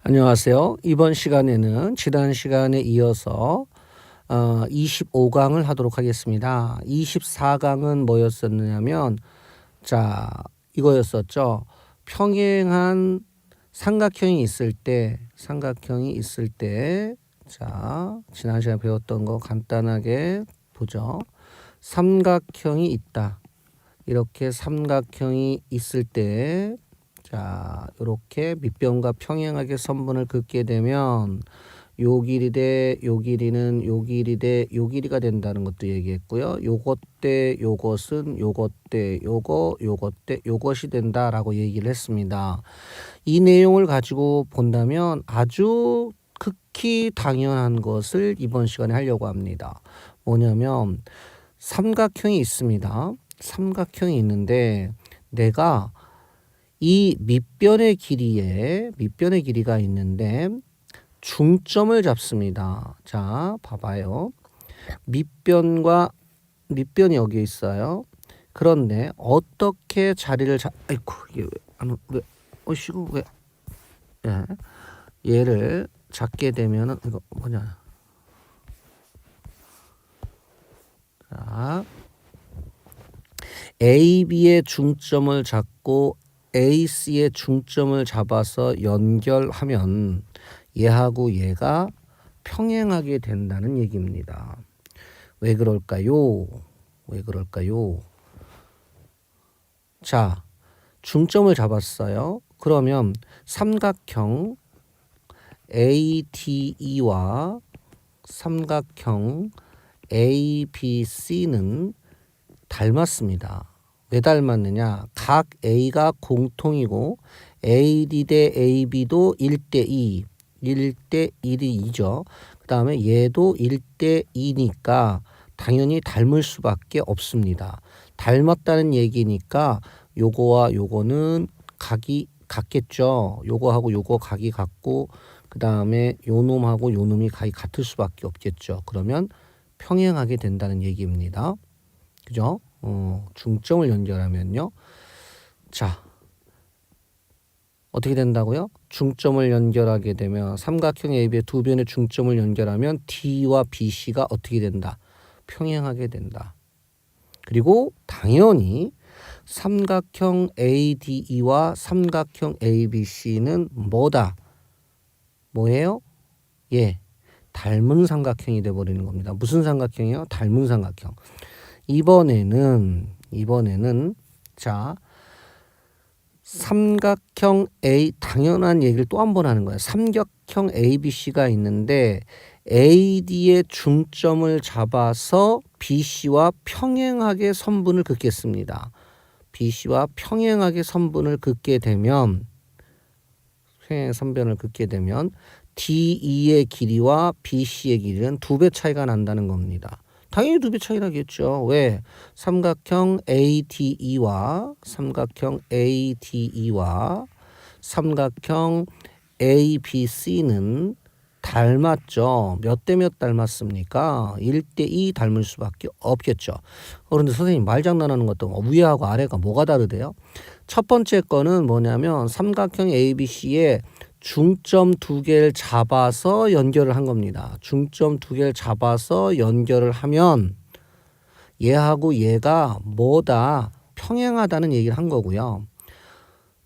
안녕하세요. 이번 시간에는 지난 시간에 이어서 25강을 하도록 하겠습니다. 24강은 뭐였었느냐면 이거였었죠. 평행한 삼각형이 있을 때 지난 시간에 배웠던 거 간단하게 보죠. 삼각형이 있다. 이렇게 삼각형이 있을 때 이렇게 밑변과 평행하게 선분을 긋게 되면 요 길이 대 요 길이는 요 길이 대 요 길이가 된다는 것도 얘기했고요. 요것 대 요것은 요것 대 요것 대 요것이 된다라고 얘기를 했습니다. 이 내용을 가지고 본다면 아주 극히 당연한 것을 이번 시간에 하려고 합니다. 뭐냐면 삼각형이 있습니다. 삼각형이 있는데 내가 이 밑변의 길이가 있는데 중점을 잡습니다. 자, 봐봐요. 밑변이 여기 있어요. 그런데 어떻게 자리를 아이고, 이게 왜 얘를 잡게 되면은 이거 뭐냐? 자, A, B의 중점을 잡고 A, C의 중점을 잡아서 연결하면 얘하고 얘가 평행하게 된다는 얘기입니다. 왜 그럴까요? 자, 중점을 잡았어요. 그러면 삼각형 ADE와 삼각형 ABC는 닮았습니다. 왜 닮았느냐? 각 A가 공통이고 AD 대 AB도 1대2, 1대1이2죠. 그 다음에 얘도 1대2니까 당연히 닮을 수밖에 없습니다. 닮았다는 얘기니까 요거와 요거는 각이 같겠죠. 요거하고 요거 각이 같고 그 다음에 요 놈하고 요 놈이 각이 같을 수밖에 없겠죠. 그러면 평행하게 된다는 얘기입니다. 그죠? 중점을 연결하면요. 자, 어떻게 된다고요? 중점을 연결하게 되면 삼각형 AB의 두 변의 중점을 연결하면 D와 BC가 어떻게 된다? 평행하게 된다. 그리고 당연히 삼각형 ADE와 삼각형 ABC는 뭐다? 뭐예요? 예, 닮은 삼각형이 돼버리는 겁니다. 무슨 삼각형이요? 닮은 삼각형. 이번에는 삼각형 A, 당연한 얘기를 또 한 번 하는 거예요. 삼각형 ABC가 있는데 AD의 중점을 잡아서 BC와 평행하게 선분을 긋겠습니다. BC와 평행하게 선분을 긋게 되면 DE의 길이와 BC의 길이는 2배 차이가 난다는 겁니다. 당연히 2배 차이 나겠죠. 왜? 삼각형 ADE와 삼각형 ABC는 닮았죠. 몇 대 몇 닮았습니까? 1대2 닮을 수밖에 없겠죠. 그런데 선생님 말장난하는 것도 위하고 아래가 뭐가 다르대요? 첫 번째 거는 뭐냐면 삼각형 ABC의 중점 두 개를 잡아서 연결을 한 겁니다. 중점 두 개를 잡아서 연결을 하면 얘하고 얘가 뭐다? 평행하다는 얘기를 한 거고요.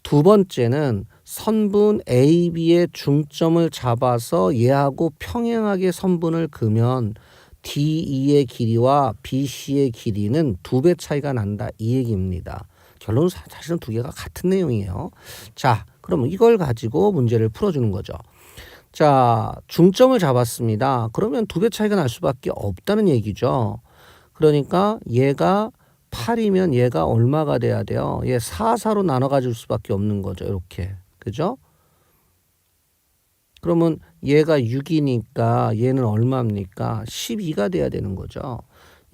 두 번째는 선분 AB의 중점을 잡아서 얘하고 평행하게 선분을 그으면 DE의 길이와 BC의 길이는 2배 차이가 난다. 이 얘기입니다. 결론은 사실은 두 개가 같은 내용이에요. 자, 그러면 이걸 가지고 문제를 풀어주는 거죠. 자, 중점을 잡았습니다. 그러면 2배 차이가 날 수밖에 없다는 얘기죠. 그러니까 얘가 8이면 얘가 얼마가 돼야 돼요? 얘 4, 4로 나눠 가질 수밖에 없는 거죠. 이렇게. 그죠? 그러면 얘가 6이니까 얘는 얼마입니까? 12가 돼야 되는 거죠.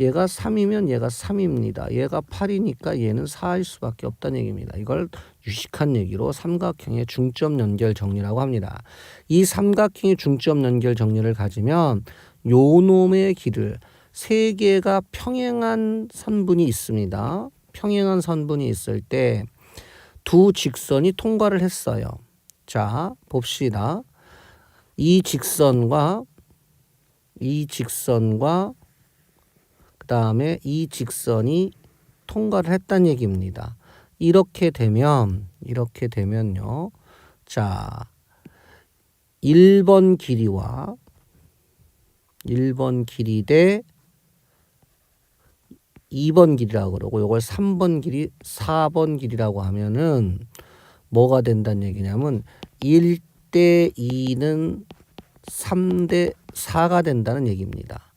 얘가 3이면 얘가 3입니다. 얘가 8이니까 얘는 4일 수밖에 없다는 얘기입니다. 이걸 유식한 얘기로 삼각형의 중점 연결 정리라고 합니다. 이 삼각형의 중점 연결 정리를 가지면 요 놈의 길을 세 개가 평행한 선분이 있습니다. 평행한 선분이 있을 때 두 직선이 통과를 했어요. 자, 봅시다. 이 직선과 그 다음에 이 직선이 통과를 했다는 얘기입니다. 이렇게 되면요. 자, 1번 길이와 1번 길이 대 2번 길이라고 그러고 이걸 3번 길이, 4번 길이라고 하면은 뭐가 된다는 얘기냐면 1대 2는 3대 4가 된다는 얘기입니다.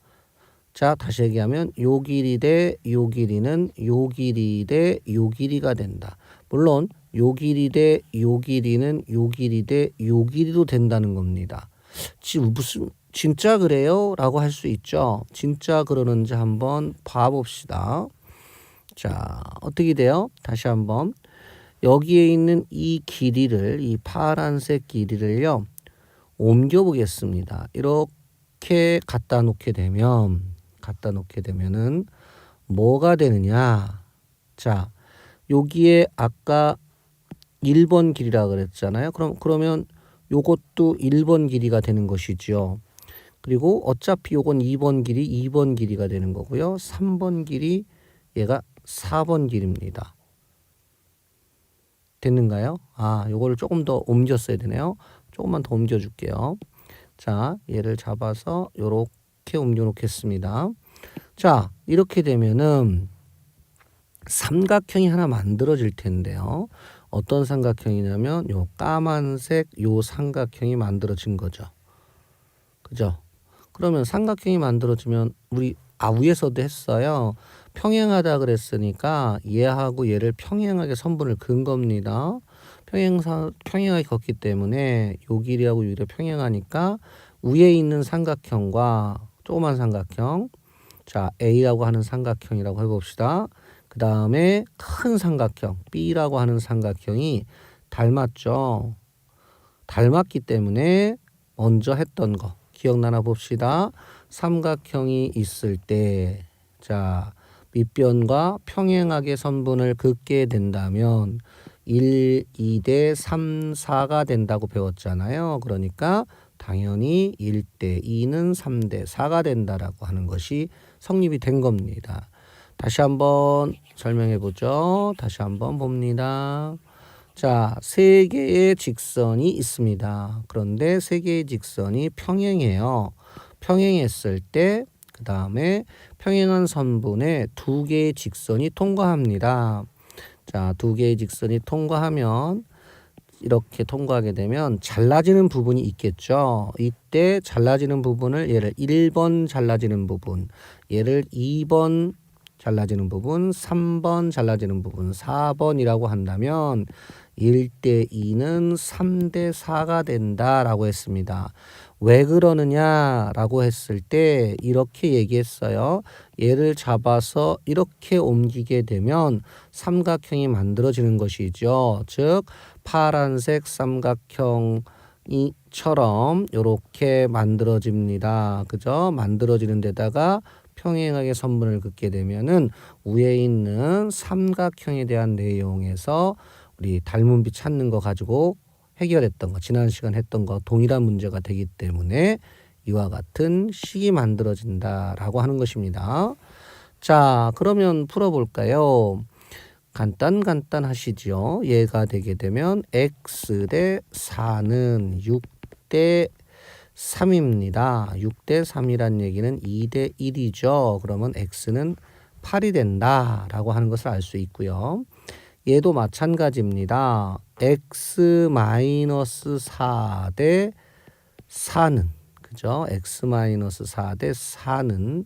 자, 다시 얘기하면 요 길이 대 요 길이는 요 길이 대 요 길이가 된다. 물론 요 길이 대 요 길이는 요 길이 대 요 길이도 된다는 겁니다. 무슨 진짜 그래요? 라고 할 수 있죠. 진짜 그러는지 한번 봐봅시다. 자, 어떻게 돼요? 다시 한번 여기에 있는 이 길이를, 이 파란색 길이를요, 옮겨 보겠습니다. 이렇게 갖다 놓게 되면은 뭐가 되느냐? 자, 여기에 아까 1번 길이라 그랬잖아요. 그러면 요것도 1번 길이가 되는 것이죠. 그리고 어차피 요건 2번 길이가 되는 거고요. 3번 길이 얘가 4번 길입니다. 됐는가요? 요거를 조금 더 옮겼어야 되네요. 조금만 더 옮겨 줄게요. 자, 얘를 잡아서 요렇게 옮겨 놓겠습니다. 자, 이렇게 되면은 삼각형이 하나 만들어질 텐데요. 어떤 삼각형이냐면 요 까만색 요 삼각형이 만들어진 거죠. 그죠? 그러면 삼각형이 만들어지면 우리 위에서도 했어요. 평행하다 그랬으니까 얘하고 얘를 평행하게 선분을 그은 겁니다. 평행하게 걷기 때문에 요 길이하고 요 길이 평행하니까 위에 있는 삼각형과 조그만 삼각형, 자 A라고 하는 삼각형이라고 해봅시다. 그 다음에 큰 삼각형 B라고 하는 삼각형이 닮았죠. 닮았기 때문에 먼저 했던 거 기억나나 봅시다. 삼각형이 있을 때, 자, 밑변과 평행하게 선분을 긋게 된다면 1, 2대 3, 4가 된다고 배웠잖아요. 그러니까 당연히 1대 2는 3대 4가 된다라고 하는 것이 성립이 된 겁니다. 다시 한번 설명해 보죠. 다시 한번 봅니다. 자, 세 개의 직선이 있습니다. 그런데 세 개의 직선이 평행해요. 평행했을 때, 그 다음에 평행한 선분에 두 개의 직선이 통과합니다. 자, 두 개의 직선이 통과하면, 이렇게 통과하게 되면 잘라지는 부분이 있겠죠. 이때 잘라지는 부분을 얘를 1번 잘라지는 부분, 얘를 2번 잘라지는 부분, 3번 잘라지는 부분, 4번이라고 한다면 1대 2는 3대 4가 된다라고 했습니다. 왜 그러느냐라고 했을 때 이렇게 얘기했어요. 얘를 잡아서 이렇게 옮기게 되면 삼각형이 만들어지는 것이죠. 즉 파란색 삼각형이처럼 이렇게 만들어집니다. 그죠? 만들어지는 데다가 평행하게 선분을 긋게 되면은 위에 있는 삼각형에 대한 내용에서 우리 닮은 비 찾는 거 가지고 해결했던 거, 지난 시간 했던 거 동일한 문제가 되기 때문에 이와 같은 식이 만들어진다라고 하는 것입니다. 자, 그러면 풀어볼까요? 간단하시죠. 얘가 되게 되면 x 대 4는 6대 3입니다. 6대 3이란 얘기는 2대 1이죠. 그러면 x는 8이 된다라고 하는 것을 알 수 있고요. 얘도 마찬가지입니다. x-4 대 4는, 그죠? x-4 대 4는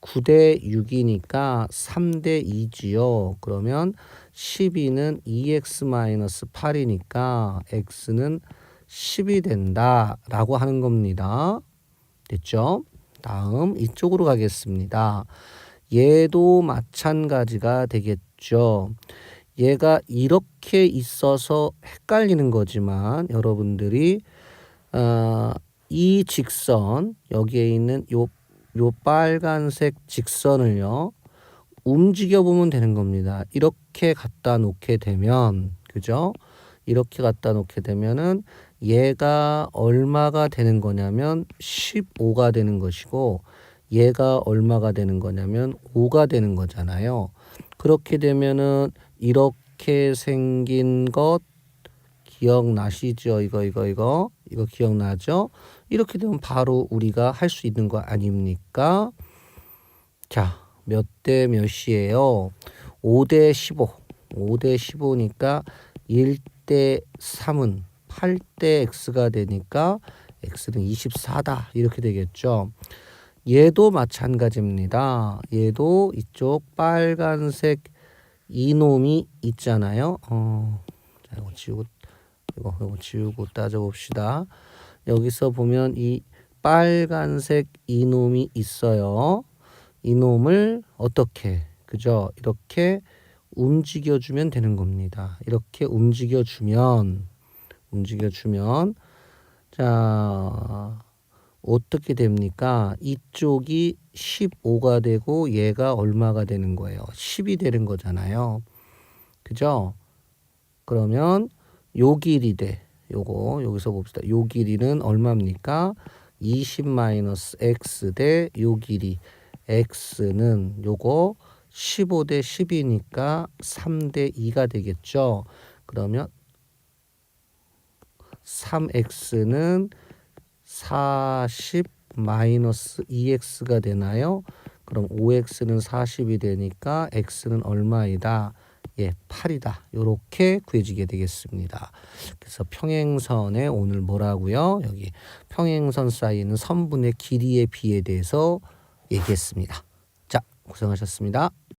9대 6이니까 3대 2지요. 그러면 12는 2x-8이니까 x는 10이 된다라고 하는 겁니다. 됐죠? 다음 이쪽으로 가겠습니다. 얘도 마찬가지가 되겠죠. 얘가 이렇게 있어서 헷갈리는 거지만 여러분들이 이 직선 여기에 있는 요 빨간색 직선을요 움직여 보면 되는 겁니다. 이렇게 갖다 놓게 되면, 그죠? 이렇게 갖다 놓게 되면은 얘가 얼마가 되는 거냐면 15가 되는 것이고 얘가 얼마가 되는 거냐면 5가 되는 거잖아요. 그렇게 되면은 이렇게 생긴 것 기억나시죠? 이거 기억나죠? 이렇게 되면 바로 우리가 할 수 있는 거 아닙니까? 자, 몇 대 몇이에요? 5대 15. 5대 15니까 1대 3은 8대 x가 되니까 x는 24다. 이렇게 되겠죠. 얘도 마찬가지입니다. 얘도 이쪽 빨간색 이놈이 있잖아요. 자, 이거 지우고 따져봅시다. 여기서 보면 이 빨간색 이놈이 있어요. 이놈을 어떻게, 그죠? 이렇게 움직여주면 되는 겁니다. 이렇게 움직여주면, 자, 어떻게 됩니까? 이쪽이 15가 되고 얘가 얼마가 되는 거예요? 10이 되는 거잖아요. 그죠? 그러면 요 길이 돼. 여기서 봅시다. 요 길이는 얼마입니까? 20-x 대 요 길이. x는 요거 15대 10이니까 3대 2가 되겠죠. 그러면 3x는 40-2x가 되나요? 그럼 5x는 40이 되니까 x는 얼마이다? 예, 8이다. 이렇게 구해지게 되겠습니다. 그래서 평행선에 오늘 뭐라고요? 여기 평행선 사이는 선분의 길이의 비에 대해서 얘기했습니다. 자, 고생하셨습니다.